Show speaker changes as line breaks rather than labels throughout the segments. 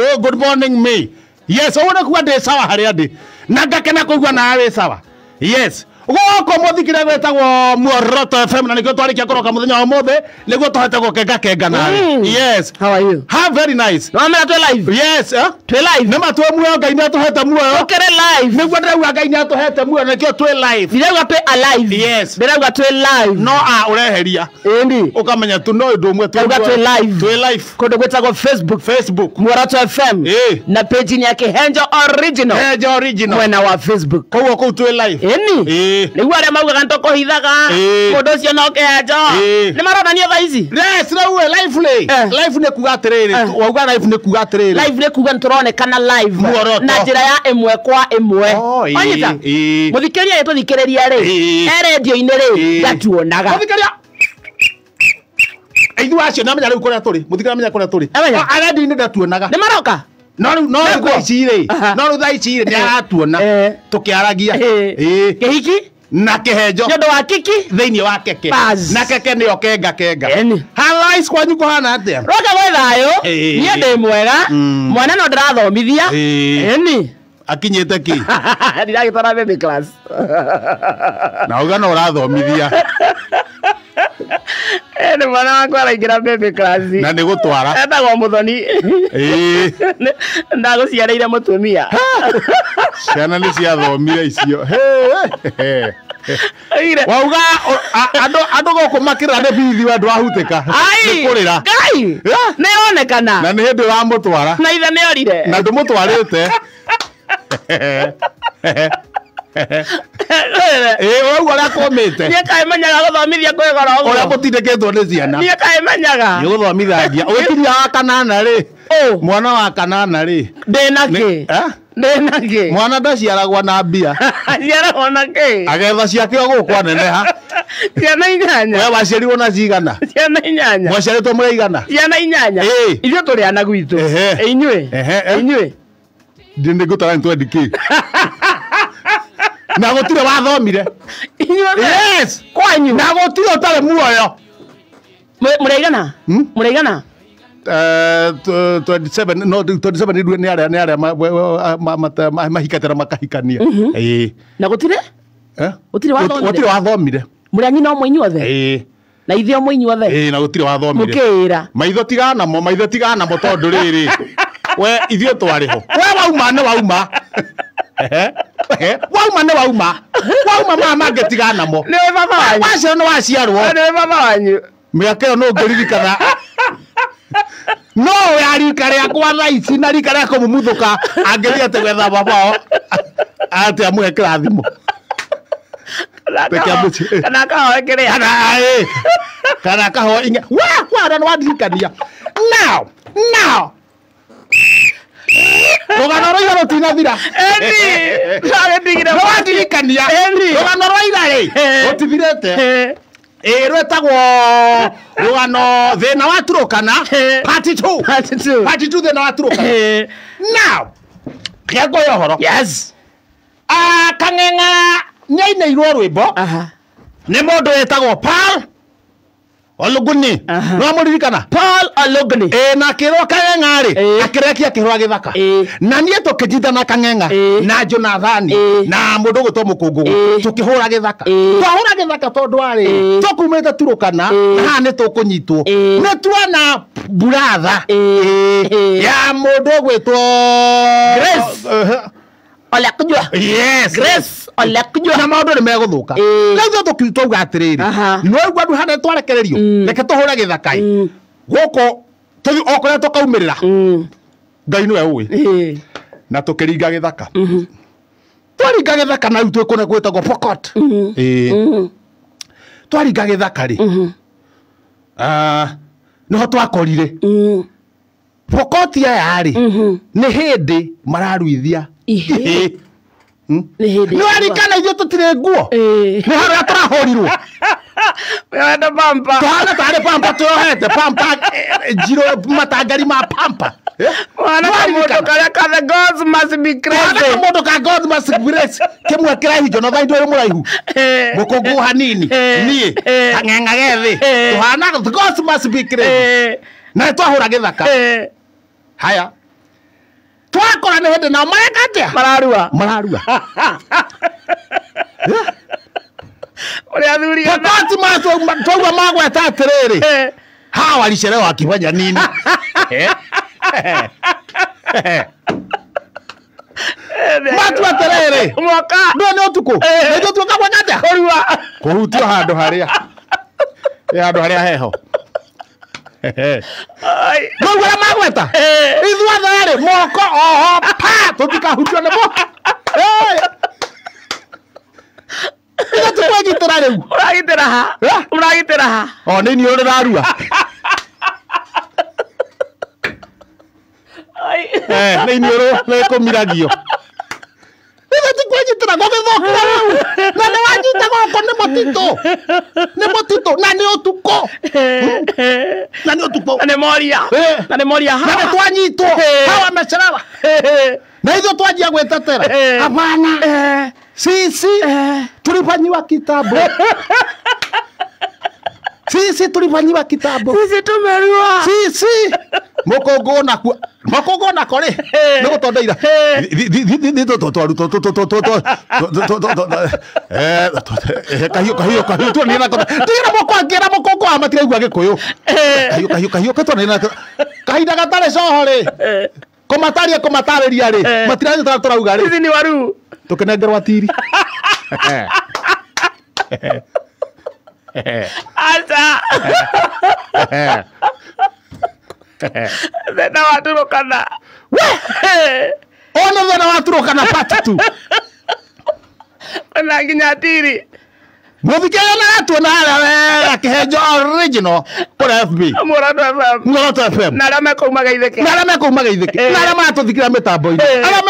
Oh, good morning me. Yes, ona kuwa de sawa hari andi. Na ngakena kuigua nawe sawa. Yes. Goko muthikire wetagwo Muoroto FM na nikio twarikia koroka muthenya wa mothe niguo tuhete gukenga nawe. Yes.
How are you?
How very nice.
No amera twe live.
Yes,
Twe live.
Nema twe muoyo Ngai ni atuhete muoyo.
Ukere live.
Niguo ndauga Ngai ni atuhete muoyo na nikio twe live.
Ndirauga twe alive.
Yes.
Ndirauga twe live.
No ureheria.
Endi.
Ukamenya tu no ndu mwe
twe live.
Twe live.
Kodo gwetagwo Facebook. Muoroto FM. Na page ni yake Henjo Original.
Henjo Original.
Mwena wa Facebook.
Koguo ku twe live.
Eni. Niguo aria mauga ntoko hithaga. Kodo cio no kenjo. Ni maronania tha ici.
Yes, no we lively. Live ne kuga atiriri. Wauga live ne kuga atiriri.
Live ne kuga nturonekana live.
Muoroto.
Na njira ya imwe kwa imwe. Onyita. Muthikĩria yetu thikĩrĩria ri. Radio-inĩ ri gatuonaga.
Muthikĩria. Aidu acio na menya riu kuria turi. Muthikĩria menya kuria turi. Radio-inĩ ndatuonaga.
Ni maroka.
No thaa ici ri ni aratuona tukiaragia.
Kĩhiki
na kihenjo
nyondo wa kiki
thiini wa keke na keke ni okenga halais kwanyu kuhana atia
roka gwe thayo nie ndi mwega mwana no ndirathomithia eni
akinyite ki
ndiragitwara baby class
na uga no urathomithia
eni mwana wakwa araingira baby class
na ni gutwara
endagwo muthoni ndaguciareire mutumia
ciana ni ciathomire icio wauga andu goku makira ne bithi wa ndwahuteka ni kurira
ngai ni onekana
na ni hindi wa mutwara
na ithe ni orire
na ndumutwarite wauga uria kumite
nie kai menyaga guthomithia kwigora uguo
uria mutindikitwo ni ciana
nie kai menyaga
ni guthomithagia ukiria wa kanana ri mwana wa kanana ri
ndinaki ndinaki
mwana ndaciaragwa na mbia
aciaragwo na ki
agetha ciake gukwa neneha
ciana inyanya
we waciarirwo na cigana
ciana inyanya
mwaciaritwo muri igana
ciana inyanya ithuĩ tũrĩ ana gwitũ inyuĩ
ndini ngutara ni 20k na gutire wathomire yes
kwanyu
na gutire utare muoyo
mũraigana mũraigana
27 no 27 ni aria mahikatira makahikania
na gutire
wathomire
muri anyi no mwinyuothe na ithe o mwinyuothe
na gutire wathomire
mukira
maitho tigana mo tondu riri we ithio twariho we wauma ne wauma mama mangetigana mo
ni baba wanyu
wacio no waciarwo
ni baba wanyu
miaka ĩyo no ngũririkana no yarika rĩakwa thaa ici na rika rĩa kũmumuthũka angĩthiĩ atĩ gwetha babao atĩ amũhe kĩrathimo
kana kahoe kĩrĩa
kana kahoe inya wara nĩ wandirikania now rũgano rũira rũtinathira nĩ wandirikania rũgano rũira rĩ rũtithirĩte rwetagwo rũgano thĩna wa Turũkana part 2 thĩna wa Turũkana now kĩangoya ũhoro
yes
Kang'eng'a nĩainĩirwo rwĩmbo nĩ mũndũ wĩtagwo Paul Oluguni no mũririkana
Paul Oluguni
na kĩrwo Kang'eng'a rĩ akĩrekia kĩrwa gĩthaka na niĩ tũkĩjithana Kang'eng'a na Jonathani na mũndũ ũgwĩtwo Mũkũngũgũ tũkĩhũra gĩthaka twahũra gĩthaka tondũ arĩ tũkumĩte Turũkana na haha nĩ tũkũnyitwo nĩ tuona buratha ya mũndũ ũgwĩtwo
Grace Olekujua
yes
Grace Olekujua
na maũndũ nĩ megũthũka rĩu tũkiuga atĩrĩrĩ nĩwaigua andũ hana twarekererio reke tũhũre gĩthaka gũkũ okũrĩa tũkaumĩrĩra Ngai nĩwe ũĩ na tũkĩringa gĩthaka twaringa gĩthaka na rĩu twĩkũne gwĩtagwo Pokot twaringa gĩthaka rĩ nĩho twakorire Pokot aya rĩ nĩ hĩndĩ mararuithia nĩ warikana ithuĩ tũtirĩ nguo nĩ harĩa tũrahorirwo
wenda pampa
twana tarĩ pampa tũyohete pampa njiro matangari ma pampa
mwana kamundu karia ka the gods must be crazy
kamundu ka God must be crazy kimwe kiraihu Jonathan ndwĩ mũraihu Mũkũngũ hanini niĩ Kang'eng'a gethi tuhana the gods must be crazy na twahũra gĩthaka haya twakora nĩ hĩndĩ nao mareka atĩa mararua
Ũrĩa athuri
Pokoti matwaua magweta atĩrĩrĩ hawa walichelewa wakifanya nini Matu atĩrĩrĩ
mwaka
nĩ ũtukũ nĩ tuoka gwetata kũhutio handũ harĩa heho Nau wala magweta ithuothe rĩ moko oho pa tũtikahutio nĩ mo Ĩga tũkwĩgitĩra rĩu
ũragitĩra ha
o nĩ niĩ ũrarua nĩ niĩ ũrĩkũmiragio Ĩga tũkwĩgitĩra gũgĩthokĩra rĩu na nĩ wanyita goko nĩ mũtitũ na nĩ ũtukũ na nĩ moria
na nĩ
nĩ twanyitwo hawa mecerawa na ithuĩ twanjia gwĩtetera hapana sisi tulifanyiwa kitambo sisi tulifanyiwa kitambo
sisi tumerua
sisi Mokongo na kore nĩ gũtondeira kahiũ tuonire na tigĩra moko angĩra Mokongo amatiraigua Gĩkũyũ kahiũ tuonire kahinda gatarĩ coho rĩ kũmatarĩria rĩ matirathĩ tũrauga rĩ
sisi ni waru
tũkĩnengerwa tiri
Asa Thena waturũkana
Ona thena waturũkana part 2
Ona nginya tiri
Mũthikĩrĩria na tuona harĩa kĩhenjo original kũrĩ FB Mũrato FM
na arĩa mekaumaga itheke
na arĩa matũthikĩra mĩtambo-inĩ arĩa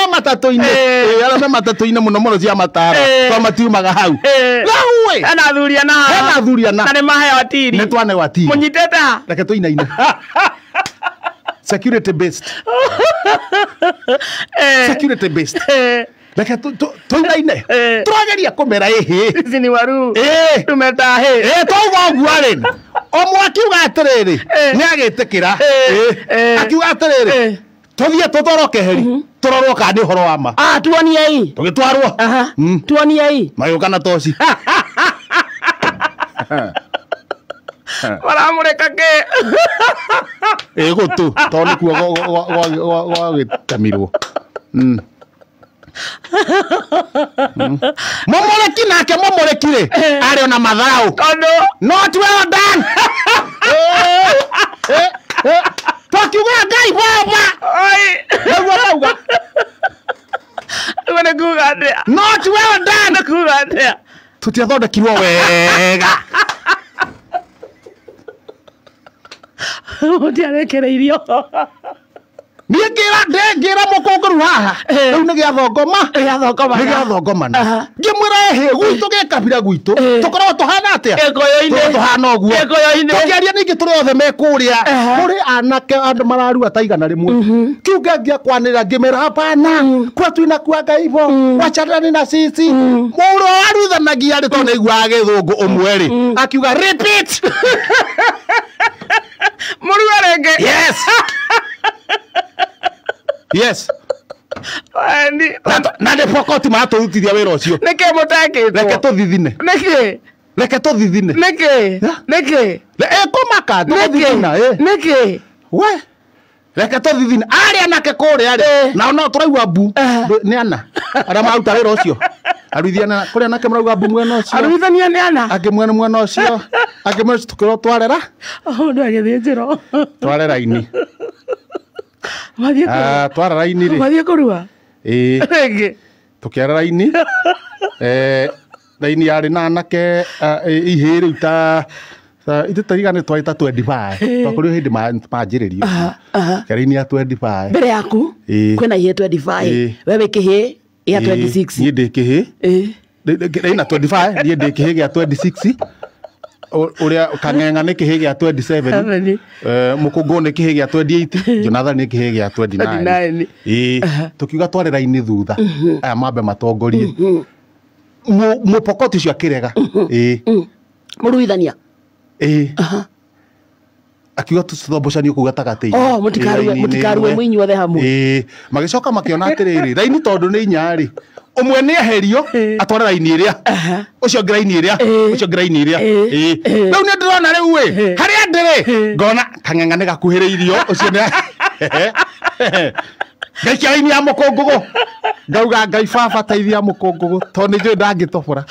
me matatũ-inĩ mũno cia matara twa matiumaga hau rĩu
hena athuri ana na nĩ maheo tiri
nĩ twaneo tiri
mũnyitĩte ha
reke tũinaine security based Reke tũinaine tũrageria kũmera
sisi ni waru tumeta
twauga ũguo rĩ omwe akiuga atĩrĩrĩ nĩ agĩtĩkĩra akiuga atĩrĩrĩ tũthiĩ tũtoroke heri tũrorwo kana nĩ ũhoro wa ma
tuoniei
tũgĩtwarwo
tuoniei
magĩũka na toci
maramũrĩka kĩ
gũtũ tondũ nĩkuo gwagĩtamirwo Mũmũreki nake mũmũreki rĩ arĩ ona matharaũ
tondũ
not well done twakiuga Ngai baba nĩguo arauga
nĩ kuuga atĩa
not well done
nĩ kuuga atĩa
tũtiathondekirwo wega
mũtiarekereirio
niĩ ngĩra Mũkũngũri haha rĩu nĩ gĩathongomana ngĩmwĩra gwitũ gĩkabira gwitũ tũkoragwo tũhana atĩa tũhana ũguo tũkĩaria ningĩ tũrĩ othe me kũrĩa kũrĩ anake andũ mararua ta igana rĩmwe kiuga ngĩakwanĩra ngĩmera hapana kwetu inakuanga hivyo wachanani na sisi mũndũ waruithanagia rĩ tondũ nĩaiguaga Gĩthũngũ ũmwe rĩ akiuga repeat
mũruga rĩngĩ
yes na nĩ Pokoti maratũrutithia wĩra ũcio
nĩkĩ mũtekĩtwo
reke tũthithine
nĩkĩ
kũmaka tũthithina we reke tũthithine arĩa anake kũrĩa rĩ nao no tũraigua mbu nĩ ana arĩa maruta wĩra ũcio aruithia kũrĩa anake marauga mbu mwena ũcio
aruithania nĩ ana
angĩ mwena ũcio angĩ mwena tũkĩrwo twarera
mũndũ agĩthĩnjĩrwo
twarera-inĩ twarera-inĩ rĩ
mathiĩ kũrua
rĩngĩ tũkĩara raini raini yarĩ na anake ihĩ rĩu ta ithuĩ tũigana twari ta 25 twakorirwo hĩndĩ manjĩrĩrio raini ya 25
mbere yaku kwĩna ihĩ 25 we wĩ kĩhĩ ya 26
niĩ ndĩ kĩhĩ raina 25 niĩ ndĩ kĩhĩ gĩa 26 Uria Kang'eng'a nĩ kĩhĩ gĩa 27 Mũkũngũ nĩ kĩhĩ gĩa 28 Jonathan nĩ kĩhĩ gĩa 29 tukiuga twarĩra-inĩ thutha aya mambe matongorie Mũpokoti ũcio akĩrega
mũruithania
akiuga tucombocanie kuu gatagati.
Mutikarue mwinyuothe hamwe.
Magicoka makiona atiriri raini tondu ni inya ri umwe ni eherio atwara raini iria ucio ngraini iria ucio ngraini iria riu ni ndirona riu we haria ndiri ngona kang'eng'a ni gakuhiriirio ucio ni ngaikia raini ya mukungugu ngauga ngai baba teithia mukungugu tondu njui ndangitobora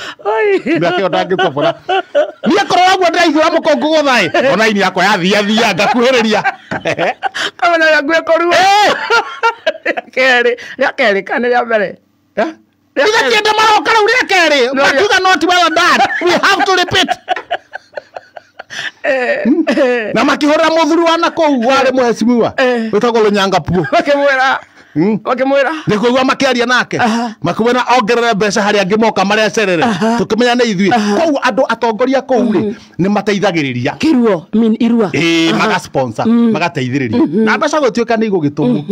ndakio ndangitobora niä korwo waguo ndĩraigua mukungugu thaĩ ona ini yakwa yathiathia ngakuhĩrĩria
kamenya gakuä korua rĩa kerĩ kana rĩa mbere
ithe kĩenda maroka rĩu rĩa kerĩ makiuga not well done we have to repeat na makĩhũrĩra mũthuri wa nakũu warĩ mũhecimiwa wĩtagwo Rũnyangapuo
wakĩmwĩra
nĩ kũigua makĩaria nake makĩmwĩra ongerere mbeca harĩa angĩ moka marecerere tũkĩmenya nĩ ithuĩ koguo andũ atongoria kũu rĩ nĩ mateithagĩrĩria
kĩruo irua
magasponsor magateithĩrĩria na mbeca gũtuĩka nĩ igũgĩtũmwo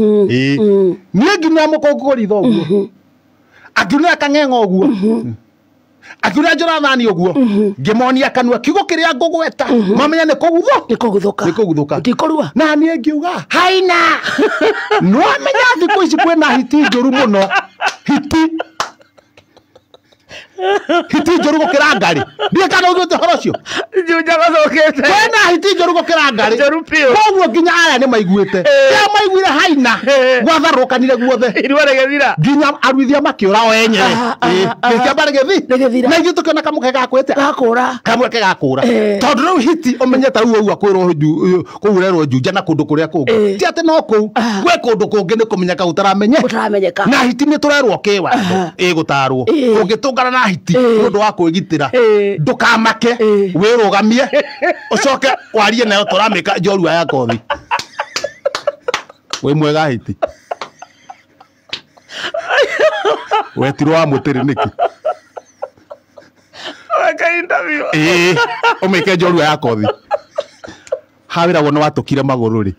niĩ nginya mũkũngũgũritha ũguo akiunĩra kang'eng'a ũguo akiuna Jonathani ũguo ngĩmonia kanua kiugo kĩrĩa ngũgweta mamenya nĩ kũguthũka
ũtikorua
na niĩ ngiuga haina no amenya thikũ ici kwĩna hiti njũru mũno hiti njũru gũkĩra ngari ndiĩ kana ũiguĩte ũhoro ũcio
njagathũkĩte
kwĩna hiti njũru gũkĩra ngari koguo nginya aya nĩ maiguĩte rĩrĩa maiguire haina gwatharũkanire guothe
irua rĩgĩthira
nginya aruithia makĩũra o enyewe gĩkĩamba rĩgĩthi na ithuĩ tũkĩona kamũke gakwĩte kamweke gakũra tondũ rĩu hiti ũmenyete rĩu ũguo kwĩrwo kũu ũrerwo Juja na kũndũ kũrĩa kũngĩ ti atĩ no kũu gwĩ kũndũ kũngĩ nĩ kũmenyeka gũtaramenyeka na hiti nĩ tũrerwo kĩwatho gũtarwo ũngĩtũngana na hiti nĩ ũndũ wa kwĩgitĩra ndũkamake wĩrũgamie ũcoke warie nayo tũramĩka njorua ya kothi wĩ mwega hiti wetirwo wa mũtĩrĩ nĩkĩ ũmĩke njorua ya kothi hawĩragwo nĩ watũkire magũrũ rĩ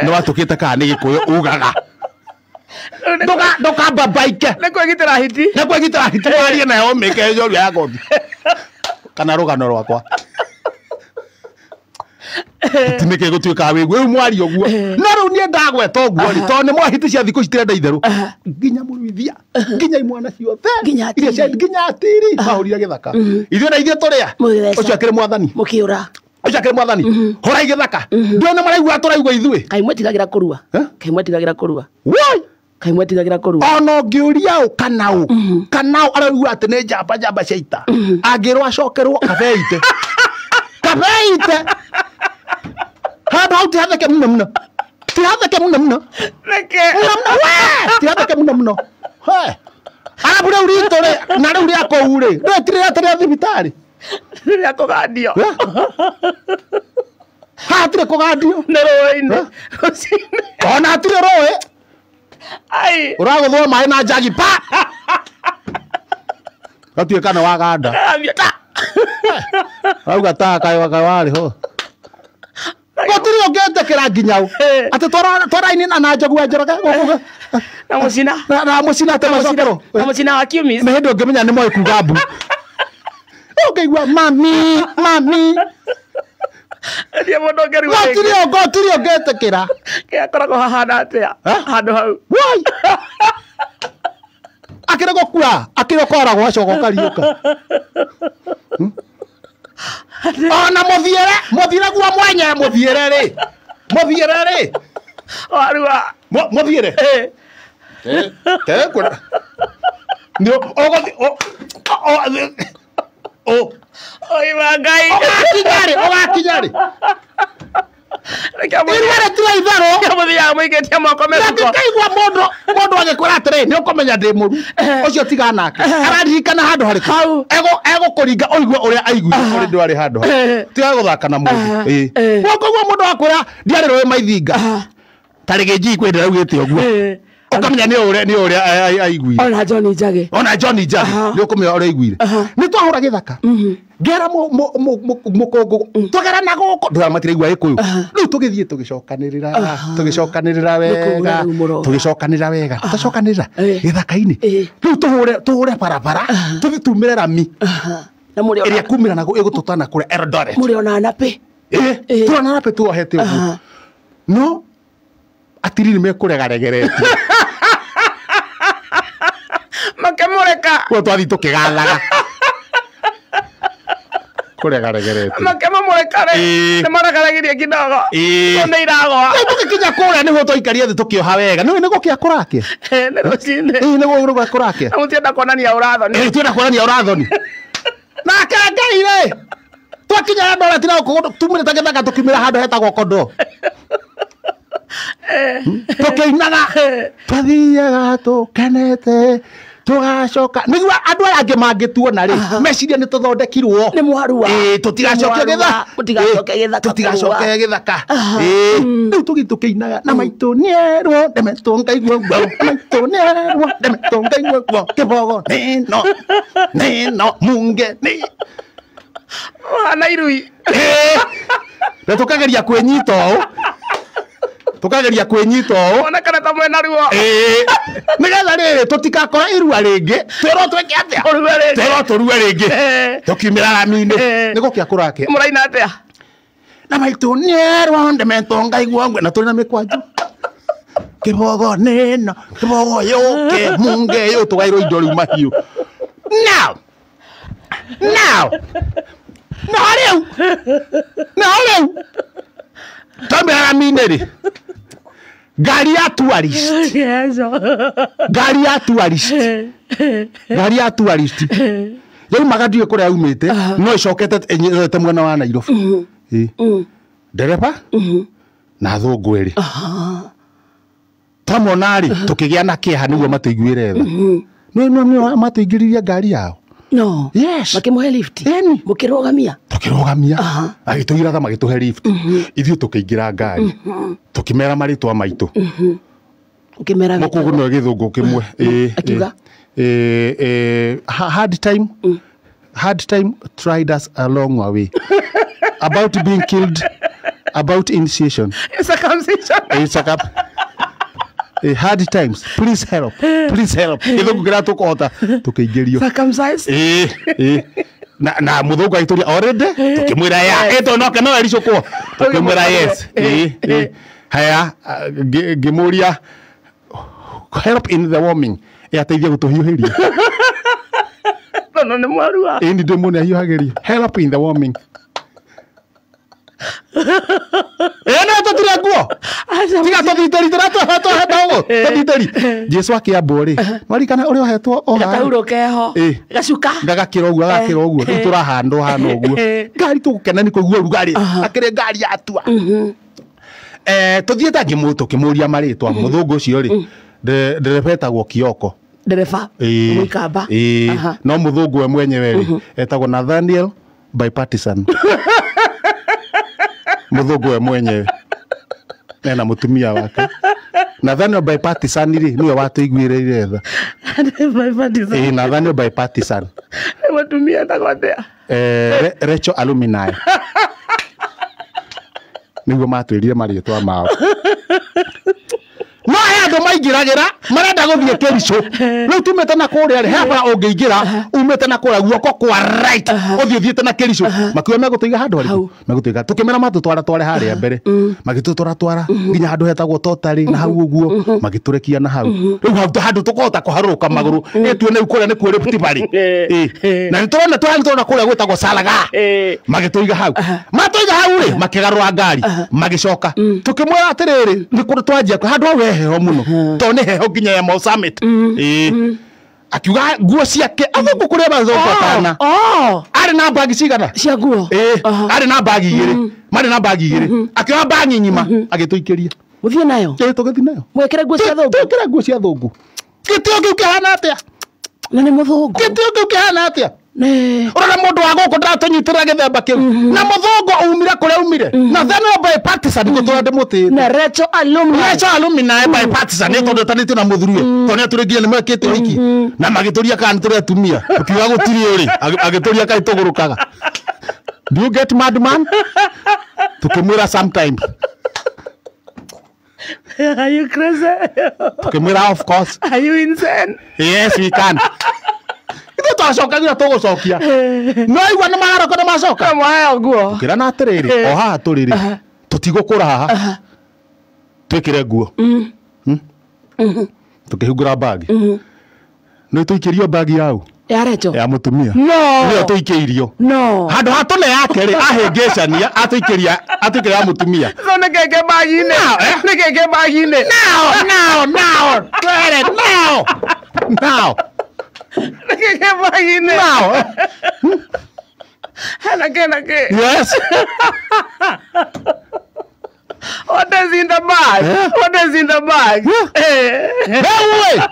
nĩ watũkĩte kana nĩ gĩkũyũ ugaga ndũkambabaike
nĩ kwĩgitĩra hiti
warie nayo ũmĩke njorua ya kothi kana rũgano rwakwa hiti nĩkĩ gũtuĩkaga wĩguo rĩu mwaria ũguo no rĩu niĩ ndagweta ũguo rĩ tondũ nĩ hiti cia thikũ citirenda itherũ nginya mũruithia nginya imwana ciothe nginya atiri mahũrire gĩthaka ithuĩ na ithuĩ tũrĩa ũcio akĩrĩ mwathani ũcio akĩrĩ mwathani hũrai gĩthaka ndĩona maraigua tũraigua ithuĩ
kaĩ mwetigagĩra kũrua kaĩ mwetigagĩra kũrua
ona ũngĩũria ũ kanaũ araigua atĩ nĩ njamba cia ita angĩrwo acokerwo kabeite handũ hau tihatheke mũno tihatheke mũno tihatheke mũno arabu rĩu ritũ rĩ na rĩu rĩa kũu rĩ rĩtirĩ rĩa thibitarĩ
rĩa kũgandio
hatirĩ kũgandio
nĩ rũĩ-inĩ
ona hatirĩ rũĩ ũragũthwo maĩ na njagi pa gatuĩka nĩ waganda auga ta kaĩ warĩ ho gũtirĩ ũngĩtĩkĩra nginya ũ atĩ twaraini na njogu ya Njoroge
na mũcina
atĩ macokerwo
na mũcina wa Kiumis
nĩ hĩndĩ ũngĩmenya nĩ moĩ kuga mbu ũngĩigua mami gũtirĩ ũngĩtĩkĩra
akoragwo hahana atĩa handũ hau
akĩrĩ gũkua akĩrĩ ũkoragwo acoka ũkariũka ona mũthiĩre guo mwenye mũthiĩre rĩ
warua
mũthiĩre ũgakinya rĩ irwere tira itharũ mũikaigua mũndũ agĩkwĩra atĩrĩ nĩ ũkũmenya ndĩ mũru ũcio tiga nake araririkana handũ harĩkũ egũkũringa ũigue ũrĩa aiguire ũrĩ ndwarĩ handũ tiga gũthaka na mũndũ ũkũigua mũndũ wakwĩra ndiarĩ rũĩ maithinga tarĩ gĩnjii kwendera ugĩte ũguo ukamenya nĩ ũrĩa aiguire
ona John Njagi
nĩ ũkũmenya ũrĩa aiguire nĩ twahũra gĩthaka ngera mũkũngũ tũgera na gũkũ ndũramatire igua gĩkũyũ rĩu tũgĩthiĩ tũgĩcokanĩrĩra wega tũcokanĩrĩra gĩthaka-inĩ rĩu tũhũre barabara tũthiĩ tumĩre rami ĩrĩa kumĩra na ĩgũtũtana kũrĩa Eldoret
mũrĩ ona napi
turana rape tuohete uguo no atiri nimekuregaregeretie
makemureka
kwa twathi tukigathaga kuregaregeretie
makemureka ni maragaragĩria kidogo nĩ iragwa
tukikinya kuria niho twaikaria thi tukioha wega nĩ gukia kurakia
nĩ rũcinĩ
nĩ gukia kurakia
mũtienda kuonania ũrathoni
tuenda kuonania ũrathoni na Ngai rĩ twakinya ndora tira tumire tagethaka tukimira handu hetagwo kondo tukinaga twathiaga tukenete tugacoka nigua andu arĩa mangĩtuona rĩ meciria nĩ tũthondekirwo
nĩ mwarua
tutigacoke gĩthaka rĩu tũgĩtukĩinaga na maitũ nĩerwo ndemetwo ngaigua guo maitũ nĩerwo ndemetwo ngaigua guo kĩbogo nĩno munge nĩ
wana irui
na tukageria kwĩnyita ũũ
ona kana ta mwena ruo
nigetha rĩrĩ tutikakora irua rĩngĩ twĩrwo twĩke atĩa twĩrwo tũrue rĩngĩ tukiumĩra rami-inĩ nĩ gũkĩa kũrakĩa
mũraina atĩa
na maitũ nĩerwo ndemetwo ngaigua ngwe na tũrĩ na mĩkwanjũ kĩbogo nĩno kĩbogo yũke munge yũ tũgairwo indo rĩu mahiũ now rĩu twaumĩra rami-inĩ rĩ ngari ya tourist yaumaga ndiũĩ kũrĩa yaumĩte no ĩcokete ĩnyerete mwena wa Nairobi ndereba na athũngũ erĩ twamona rĩ tũkĩgĩa na kĩeha nĩguo matũiguĩre tha nĩo matũingĩririe ngari yao
no
yes
makĩmũhe lift mũkĩrũgamia
tukĩrũgamia agĩtũgira tha magĩtũhe lift ithuĩ tũkĩingĩra ngari tũkĩmera marĩtwa maitũ
ũkĩmera
mũkũgũ no gĩthũngũ kĩmwe
akiuga
hard time tried us a long way about being killed about initiation circumcision hard times please help githungu gira tukota tukiingirio
circumcised
na muthungu aituria already tukimwira ya eto no kana ericukwo tukimwira yes haya ngimuria help in the warming ateithia gutuhiuhiria
no nĩ mwarua
ni ndimune ahiuhagirio help in the warming no tutire nguo tiga tuthiteri tuthiteri Jesu akiambo ri marikana uri ohetwo
gatauro keho gacuka
gagakira uguo riu turahandwo hana uguo ngari tugukena ni kuigua rugari akire ngari yatua tuthiete tukĩmũria marĩtwa mũthũngũ ũcio rĩ ndereba etagwo Kioko
ndereba mũikamba
no mũthũngũ we mwenyewe rĩ etagwo Nathaniel bipartisan mũthũngũ we mwenyewe na mũtumia wake Nathaniel bipartisan rĩ niwe watũiguĩrĩire tha Nathaniel bipartisan
mũtumia etagwo atĩa
Rachel alumni nĩguo matwĩrire marĩtwa mao no he andũ maingĩragĩra marenda gũthiĩ Kericho rĩu tumĩte na kũrĩa rĩ he bara ũngĩingĩra umĩte na kũrĩa guoko kwa right ũthiĩte na Kericho makiuga megũtũiga handũ harĩkũ megũtũiga tũkĩmera matũtwara harĩa mbere magĩtũtwara nginya handũ hetagwo Totari na hau ũguo magĩtũrekia na hau rĩu handũ tũkũhota kũharũrũka magũrũ tuone kũrĩa nĩ kũrĩ Rift Valley na nĩtũrona kũrĩa gwĩtagwo Salaga magĩtũiga hau matũiga hau rĩ makĩgarũra ngari magĩcoka tũkĩmwĩra atĩrĩrĩ nĩ kũrĩ twanjia handũ hau heho mũno to nĩ heho nginya ya Mau Summit akiuga nguo ciake athũngũ kũrĩa mathũngũ arĩ na bagi cigana
cia nguo
arĩ na bagi igĩrĩ marĩ na bagi igĩrĩ akĩoya bagi ng'ima agĩtũikĩria
mũthiĩ nayo
tũgĩthiĩ nayo
mwekĩre nguo cia thũngũ
twĩkĩre nguo cia thũngũ gĩtĩo kĩu kĩhana atĩa
na nĩ mũthũngũ
gĩtĩo kĩu kĩhana atĩa Ora mũndũ wa gũkũ ndatũnyitĩra gĩthemba kĩu na mũthũngũ umire kũrĩa umire na Nathaniel bipartisan gũtũra ndĩmũtĩte
na Rachel alumni
bipartisan nĩ tondũ tanĩtio na mũthuri to nĩ atũrĩngire nĩ mekĩte wiki na magĩtũria kana tũrĩ atumia ũkiuga gũtirĩ ũrĩ agĩtũria kaĩ tũgũrũkaga do you get mad man tukĩmwĩra sometimes
are you crazy
tukĩmwĩra of course
are you insane
yes we can Ithuĩ twacokagira tũgũcokia. No igua nĩ magaroka nĩ macoka.
Mwahe nguo.
Kĩra na atĩrĩrĩ, o haha tũrĩrĩ. Tũtigũkũra haha. Twĩkĩre nguo. Tũkĩhungũra bagi. No tũikĩrio bagi yau.
Yareto.
Ya mutumia.
No.
Nĩyo tũikĩirio.
No.
Handũ hatũne yake rĩ ahĩngĩcania atũikĩria ya mutumia.
So nĩ keke bagi-inĩ. Nĩ keke bagi-inĩ.
Now. Twere now.
Nĩ keke bagi-inĩ.
Now.
Nake.
Yes.
What is in the bag? What is in the bag?
Wewe.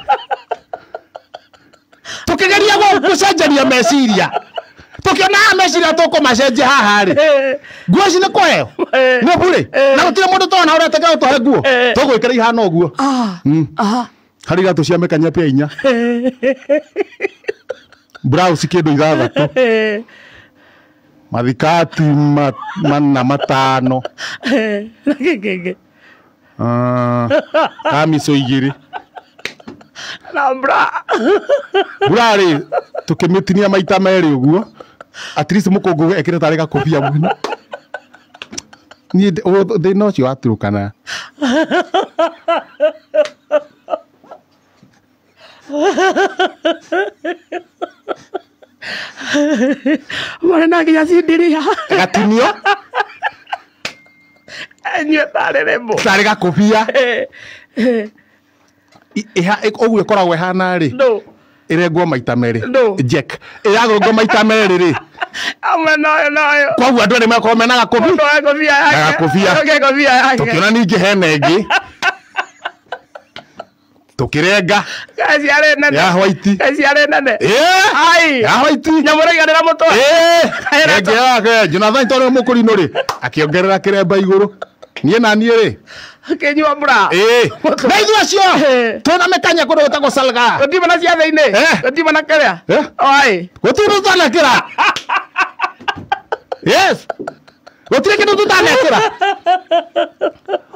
Tukigeria gũcenjania meciria. Tukiona meciria tũkũmacenjia haha rĩ. Nguo ici nĩ kũheo. Nĩ bure. Na gũtirĩ mũndũ twana ũrĩa tũkĩra tũhe nguo. Tũgwĩkĩra ihana ũguo. Harĩ gatũ cia mĩkanya pia 4. Blouse kĩndũ 6. Mathikati 4.
Nakeke.
Kamiso 2.
Na bra.
Bra rĩ tukĩmĩtinia maita 2 ũguo. At least mũkũngũ ekĩre tarĩ gakobia mwena. Niĩ thĩna ũcio waturũkana.
Mwana na nginya cindiria.
Gatinio.
Nyue tarĩ rembo.
Tarĩ gakobia. Ũguo ĩkoragwo ĩhana rĩ.
No.
Ĩrengwo maita 2.
No.
Jack. Ĩragũngwo maita 2 rĩ.
Nayo.
Koguo andũ nĩ makorwo mena gakobia.
Gakobia yake.
Gakobia yake. Tũkĩona ningĩ hena ĩngĩ. Tũkĩrenga.
Kaci arĩ nene.
Ya white.
Kaci arĩ nene. Ai.
Ya white.
Nyamũraiganĩra mũtwe.
Ĩngĩ yake. Jonathan tondũ mũkũrinũ rĩ. Akĩongerera kĩremba igũrũ. Niĩ na niĩ rĩ.
Kenyua bra.
Na ithuĩ acio. Twĩna mĩkanya kũndũ gũtagwo Salga.
Gũtirĩ na ciathĩ-inĩ. Gũtirĩ na kĩrĩa. Ai.
Gũtirĩ tũtanekĩra. Yes. Gũtirĩ kĩndũ tũtanekĩra.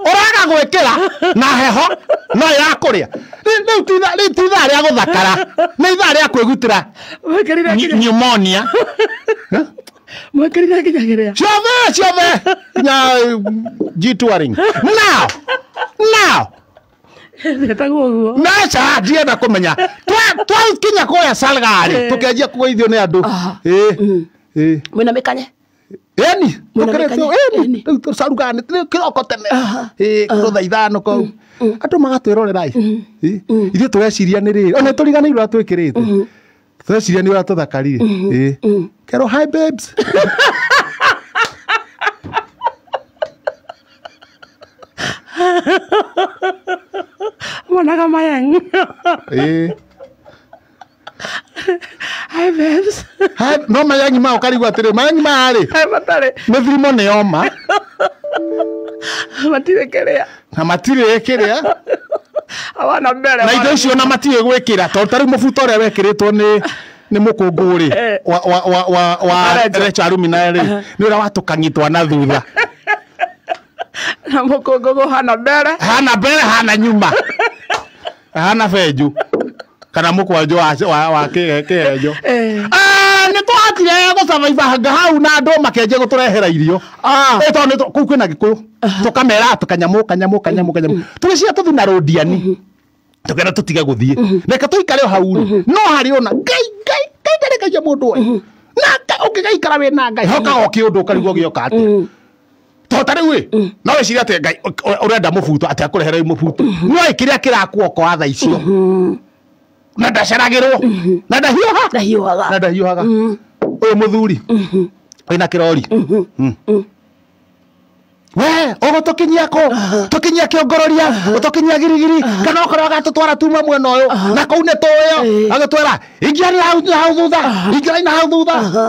Ũraga gwĩkĩra na heho no ĩrakũrĩa. Rĩu ti ithaa rĩa gũthakara. Nĩ ithaa rĩa kwĩgitĩra pneumonia.
Mwĩkĩrire nginya kĩrĩa.
Ciothe. Nya G-touring. Now.
Ndetagwo ũguo.
Naca ndienda kũmenya. Twakinya kũrĩa Salga rĩ. Tũkĩanjia kũgeithio nĩ andũ.
Mwĩna mĩkanye.
Eni. Tũkĩrĩtio eni. Rĩu Salga nĩ kĩroko tene. Kũrũtha 5 kũu. Andũ magatwĩrorera ĩ. Ithuĩ tũreciria nĩ rĩ. Ona tũriganĩirwo atwĩkĩrĩte. Tũreciria nĩ ũratũthakarire. Kero hi babes.
Mwana Mayang. Hi babes.
No Mayang ma ũkarigwo atĩrĩ. Mayang ma rĩ.
Matarĩ.
Nĩ thimo nĩ oma.
Matirĩ kĩrĩa.
Na matirĩ kĩrĩa.
Awana mbere.
Na indo icio na matirĩ gwĩkĩra. Tondũ tarĩ mũbuto ũrĩa wekĩrĩtwo nĩ mũkũngũ rĩ. Wa Rachel Rumina rĩ. Nĩ ũrĩa watũkanyitwa na thutha.
Na mũkũngũ hana mbere.
Hana nyuma. Hana benju. Kana mũkwanjũ wa kĩhenjo. Nĩ twatire gũcabaiba hau na andũ makĩanjia gũtũrehera irio. Tondũ kũu kwĩna Gĩkũyũ. Tũkamera kanyamũ. Tũgĩcia tũthiĩ na rũndiani. Tũkĩenda tũtige gũthiĩ. Reka tũikare o hau. No harĩ ona Ngai ndarekagia mũndũ ũyũ. Na ũngĩgaikara wĩna Ngai hokaga kĩũndũ ũkarigwo gĩoka atĩ. Tota rĩu rĩ. No wĩciria atĩ Ngai ũrenda mũbuto atĩ akũrehere mũbuto. No kĩrĩa kĩrakuoka tha icio. Na ndaceragĩrwo. Na ndahiũhaga. Ũyũ mũthuri. Wĩna kĩrori. We, ũgũtũkinyia kũ? Tũkinyia Kĩongororia, ũtũkinyia Girigiri, kana okorwo agatũtwara tuma mwena ũyũ, na kũu nĩ tũũyũ, agĩtwĩra, ingĩrai hau thutha,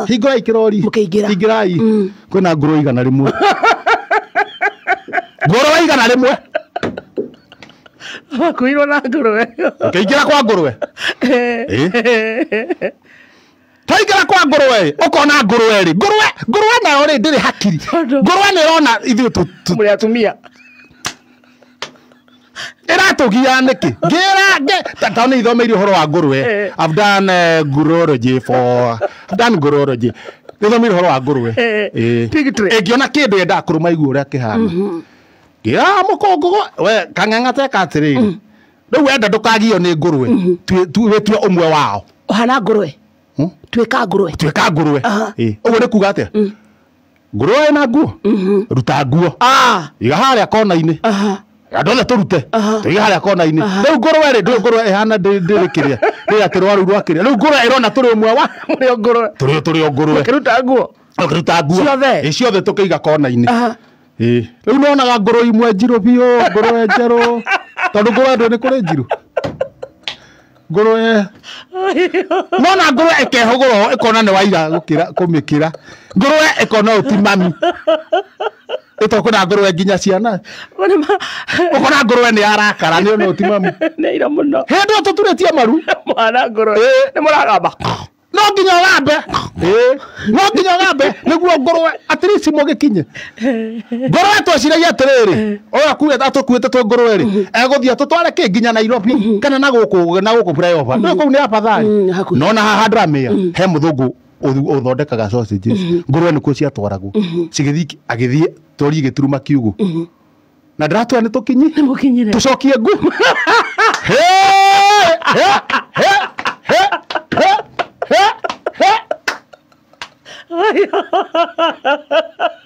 hingũrai kĩrori, ingĩrai, kwĩna ngũrwe 100. Ngũrwe 100.
Wakuirwo na ngũrwe.
Ũkĩingĩra kwa ngũrwe. Twaingĩra kwa ngũrwe, ũkona ngũrwe rĩ. Ngũrwe nayo rĩ ndĩrĩ hakiri. Ngũrwe nĩ ĩrona ithuĩ
mũrĩ atumia.
Ĩratũgia nĩkĩ? Ngĩra Taoni ithomeirie horo wa ngurwe. I've done gurology for I've done gurology. Ithomeirie horo wa ngurwe. Ngiona kindu yenda kuruma igua uria kihana. Ya mukongo we Kang'ang'a teka atiriri. Riu wenda ndukagio ni ngurwe. Tue umwe wao.
Hana ngurwe. Twika ngurwe. Uguo ni kuga atia? Ngurwe na nguo. Ruta nguo. Iga haria kona-ini. Andothe turute. Tuiga haria kona-ini. Riu ngurwe ri ndu ngurwe ihana ndirikiria. Ri atirwaru rwakiria. Riu ngurwe irona turi umwe wa. Turi ngurwe. Kiruta nguo.
Kiruta nguo. Ciothe tukiiga kona-ini. Riu nonaga ngurwe imwe njiru biu, ngurwe njeru. Tondu ngurwe ndu ni kuri njiru. Ngurwe nona ngurwe ikehogoro ikona ni waira gukira kumikira. Ngurwe ikona utimami. Itokuna ngurwe nginya ciana. Ukona ngurwe ni arakara ni ona utimami.
Ni ira muno.
Hendo tuturetie maru.
Mwana ngurwe. Ni muragamba.
No nginya gambe. No nginya gambe niguo ngurwe atirisi mugikinye. Ngurwe twaciragia atiriri. Oya kuwe atukuite tu ngurwe ri. Eguthia tutware ki nginya Nairobi kana na guku flyover. No kuu ni afadhali. Nona haha ndramia he muthungu uthondekaga sausages. Ngurwe nikuo ciatwaragwo. Cigithii agithie tori gituruma kiugo. Na ndratwa ni tukinyi.
Mukinyire.
Tucokie ngu.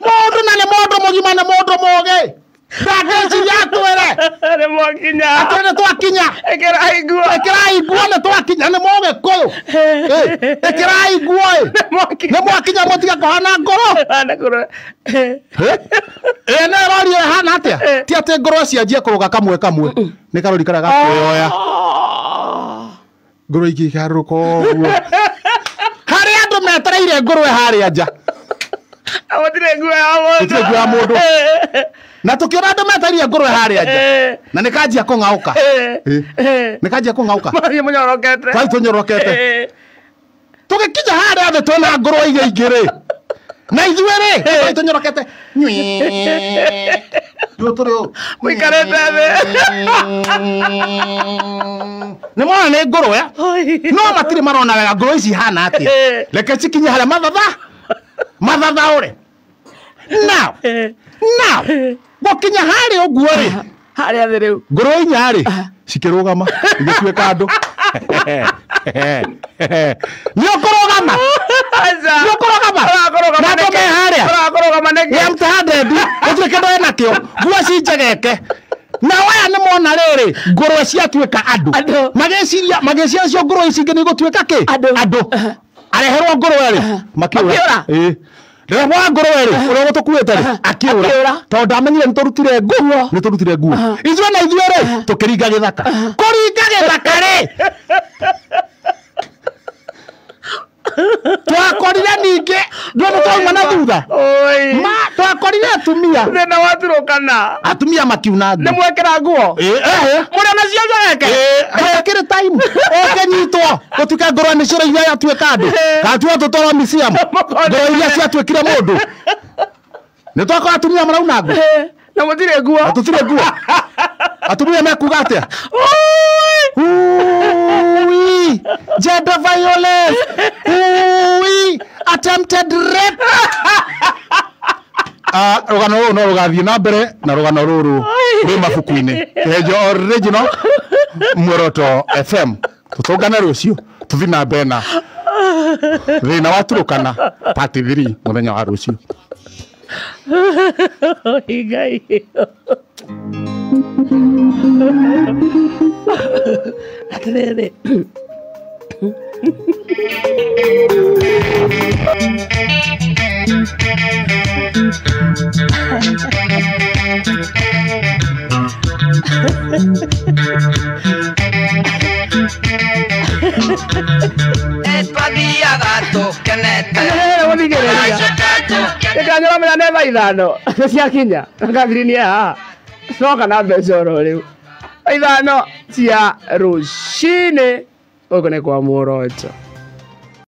Modo na ne modo mugima na modo moge. Ndageci yatwere.
Ne mokinya.
Atwere twakinya.
Ekera
igua ne twakinya ne moge koyo. Ekera igua. Ne mokinya motiga kohana ngoro.
Hana ngoro.
Ne rori hana atia. Ti ate ngoro cianjie kuruga kamwe. Ni karori kara gakuoya. Ngoro iki karuko. Hari andu metereire ngurwe haria nja.
Awatire ngurwe
ya mundu. Na tukiona andu metereire ngurwe haria nja. Na nikanjia kung'auka. Nikanjia kung'auka.
Mari munyorokete.
Kai tunyorokete. Tugikinya haria thĩ twona ngurwe igĩrĩ. Na ithuĩ rĩ tunyorokete.
Muikarete thĩ.
Nĩ mwana nĩ ngurwe. No matirĩ marona wega ngurwe ici hana atia. Reke cikinye harĩa mathatha ure. Now gukinya harĩa ũguo rĩ.
Harĩa thĩ rĩu.
Ngurwe inya rĩ cikĩrũgama igĩtuĩka andũ. Nĩũkũrũgama. Na andũ me harĩa. Ya mtahadedi gũtuĩke ndũ enakĩo. Nguo cinjegeke. Na waya nĩ mona rĩrĩ ngurwe ciatuĩka andũ. Magĩciria cio ngurwe ici ingĩ nĩigũtuĩka kĩ? Andũ. Areherwo ngurwe rĩ makĩũra. Rĩrĩa ngurwe rĩ ũrĩa gũtũkuĩte rĩ akĩũra. Tondũ ndamenyire nĩtũrutire nguo. Ithuĩ na ithuĩ rĩ tũkĩringa gĩthaka. Kũringa gĩthaka rĩ. Twakorire ningĩ ndũrĩ twauma na thutha. Twakorire atumia.
Thĩna waturũkana.
Atumia makiuna nguo.
Nĩ mwekĩra nguo. Mũrĩ nacio njegeke.
Hakĩrĩ time. Ũkĩnyitwo gũtuĩka ngurwe nĩ ciraigua yatuĩka andũ. Gatuo tũtwarwo museum. Ngurwe iria ciatuĩkire mũndũ. Nĩ twakora atumia marauna nguo.
Na mũtirĩ nguo.
Tũtirĩ nguo. Atumia mekuga atĩa? Gender violence. Attempted rape. Rugano rũrũ no rũgathiĩ na mbere na rũgano rũrũ rwĩ mabuku-inĩ. Ejo original Muoroto FM. Tũtũngane rũciũ tũthiĩ na mbere na thĩna wa Turũkana part 3 mũthenya wa rũciũ.
Ngai. Atrere. Ekanyora mena neva ithano. Ciakinya. Ngambirinia haha. Coka na mbeca oro riu. Ithano cia rũcinĩ. Gũkũ nĩ kwa Muoroto.